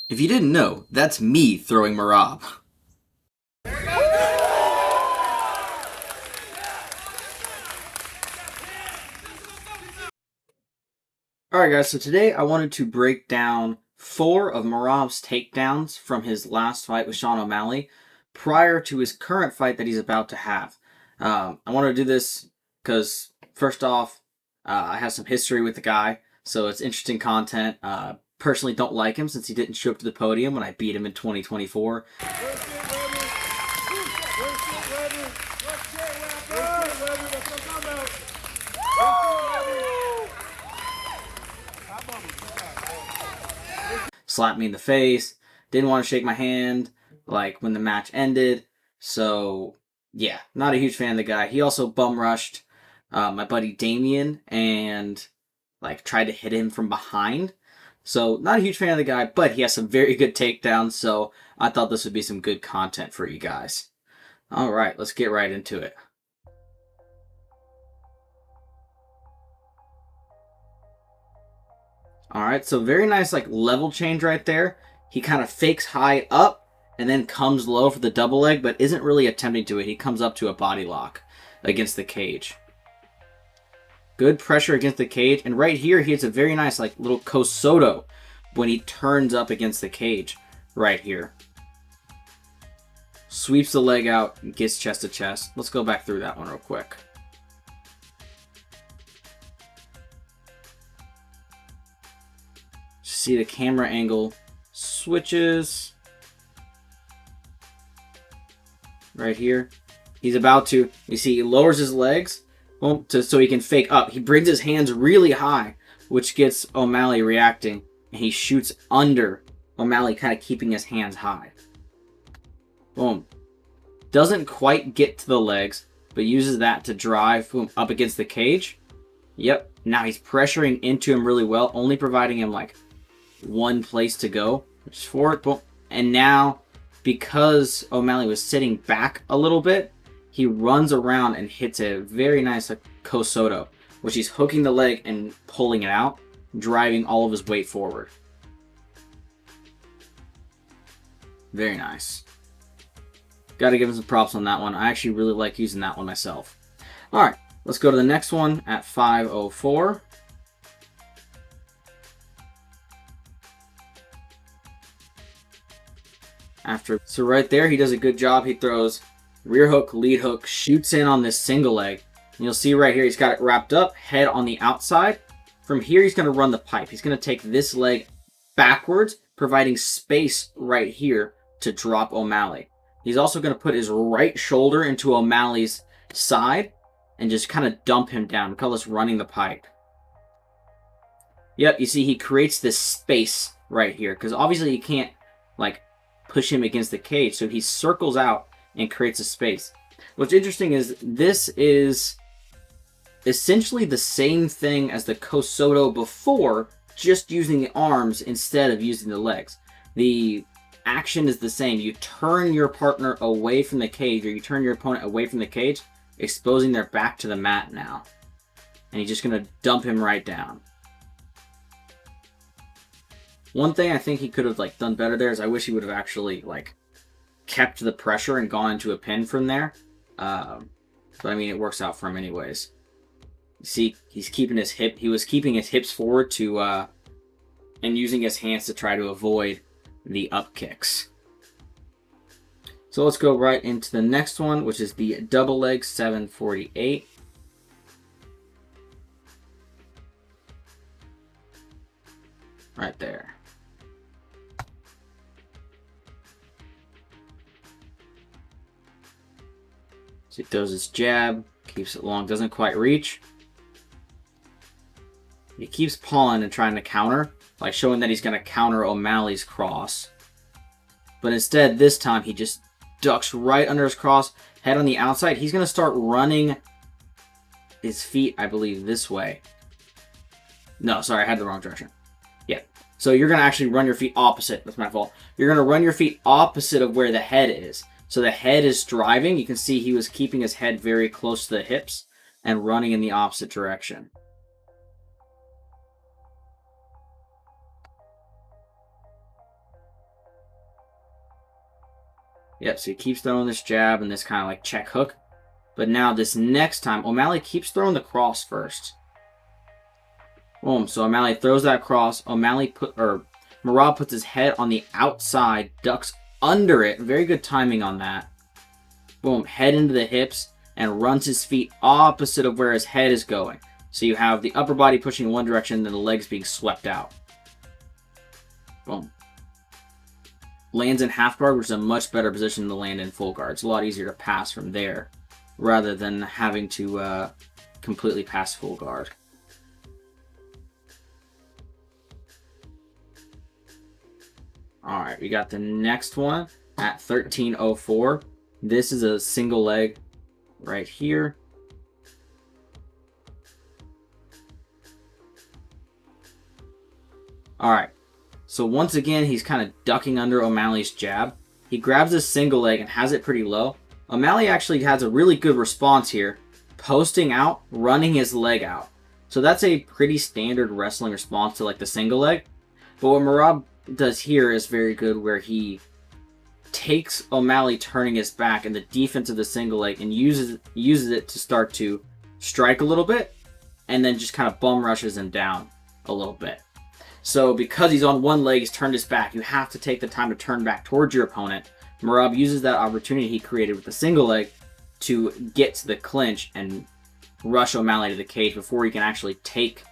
If you didn't know, that's me throwing Merab. Alright guys, so today I wanted to break down 4 of Merab's takedowns from his last fight with Sean O'Malley prior to his current fight that he's about to have. I want to do this because, first off, I have some history with the guy, so it's interesting content. Personally don't like him since he didn't show up to the podium when I beat him in 2024. Slapped me in the face, didn't want to shake my hand, like, when the match ended. So, yeah, not a huge fan of the guy. He also bum rushed my buddy Damien and, like, tried to hit him from behind. So, not a huge fan of the guy, but he has some very good takedowns, so I thought this would be some good content for you guys. Alright, let's get right into it. Alright, so very nice like level change right there. He kind of fakes high up and then comes low for the double leg, but isn't really attempting to it. He comes up to a body lock against the cage. Good pressure against the cage, and right here he hits a very nice like little Kosoto when he turns up against the cage right here. Sweeps the leg out and gets chest to chest. Let's go back through that one real quick. See the camera angle switches right here. He's about to, you see, he lowers his legs so he can fake up. He brings his hands really high, which gets O'Malley reacting, and he shoots under O'Malley, kind of keeping his hands high. Boom. Doesn't quite get to the legs, but uses that to drive up against the cage. Yep. Now he's pressuring into him really well, only providing him like one place to go, which is forward. Boom. And now, because O'Malley was sitting back a little bit, he runs around and hits a very nice Kosoto, which he's hooking the leg and pulling it out, driving all of his weight forward. Very nice. Got to give him some props on that one. I actually really like using that one myself. Alright, let's go to the next one at 5:04. So right there, he does a good job. He throws rear hook, lead hook, shoots in on this single leg. And you'll see right here, he's got it wrapped up, head on the outside. From here, he's going to run the pipe. He's going to take this leg backwards, providing space right here to drop O'Malley. He's also going to put his right shoulder into O'Malley's side and just kind of dump him down. We call this running the pipe. Yep, you see he creates this space right here because obviously you can't like push him against the cage, so he circles out and creates a space. What's interesting is this is essentially the same thing as the Kosoto before, just using the arms instead of using the legs. The action is the same. You turn your partner away from the cage, or you turn your opponent away from the cage, exposing their back to the mat now. And he's just going to dump him right down. One thing I think he could have like done better there is I wish he would have actually like kept the pressure and gone into a pin from there. But I mean, it works out for him anyways. You see, he's keeping his hip. He was keeping his hips forward to and using his hands to try to avoid the up kicks. So let's go right into the next one, which is the double leg 748. Right there. So he throws his jab, keeps it long, doesn't quite reach. He keeps pawing and trying to counter, like showing that he's going to counter O'Malley's cross. But instead, this time, he just ducks right under his cross, head on the outside. He's going to start running his feet, I believe, this way. No, sorry, I had the wrong direction. Yeah. So you're going to actually run your feet opposite. That's my fault. You're going to run your feet opposite of where the head is. So the head is driving. You can see he was keeping his head very close to the hips and running in the opposite direction. Yep, so he keeps throwing this jab and this kind of like check hook. But now this next time, O'Malley keeps throwing the cross first. Boom, so O'Malley throws that cross. Merab puts his head on the outside, ducks under it. Very good timing on that. Boom, head into the hips, and runs his feet opposite of where his head is going. So you have the upper body pushing in one direction, and then the legs being swept out. Boom. Lands in half guard, which is a much better position to land in full guard. It's a lot easier to pass from there, rather than having to completely pass full guard. Alright, we got the next one at 13:04. This is a single leg right here. Alright, so once again, he's kind of ducking under O'Malley's jab. He grabs his single leg and has it pretty low. O'Malley actually has a really good response here, posting out, running his leg out. So that's a pretty standard wrestling response to like the single leg. But what Merab does here is very good, where he takes O'Malley turning his back and the defense of the single leg and uses it to start to strike a little bit, and then just kind of bum rushes him down a little bit. So because he's on one leg, he's turned his back, you have to take the time to turn back towards your opponent. Merab uses that opportunity he created with the single leg to get to the clinch and rush O'Malley to the cage before he can actually take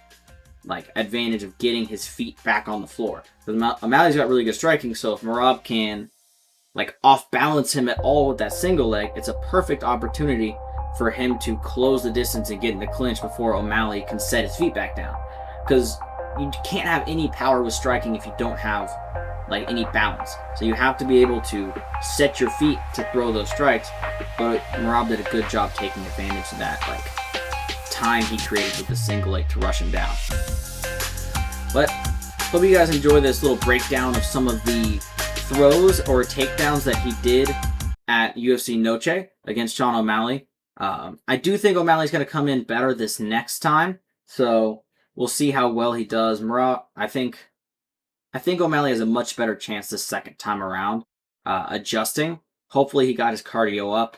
like advantage of getting his feet back on the floor. But O'Malley's got really good striking, so if Merab can like off balance him at all with that single leg, it's a perfect opportunity for him to close the distance and get in the clinch before O'Malley can set his feet back down. Because you can't have any power with striking if you don't have like any balance. So you have to be able to set your feet to throw those strikes. But Merab did a good job taking advantage of that like time he created with the single leg to rush him down. But hope you guys enjoy this little breakdown of some of the throws or takedowns that he did at UFC Noche against Sean O'Malley. I do think O'Malley's going to come in better this next time, so we'll see how well he does. Merab, I think O'Malley has a much better chance this second time around, adjusting. Hopefully he got his cardio up.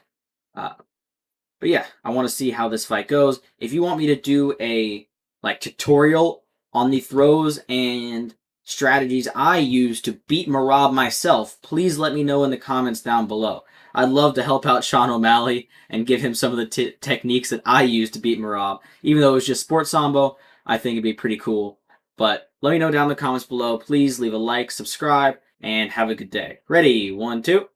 But yeah, I want to see how this fight goes. If you want me to do a like tutorial on the throws and strategies I use to beat Merab myself, please let me know in the comments down below. I'd love to help out Sean O'Malley and give him some of the techniques that I use to beat Merab. Even though it was just sports Sambo, I think it'd be pretty cool. But let me know down in the comments below. Please leave a like, subscribe, and have a good day. Ready? 1, 2.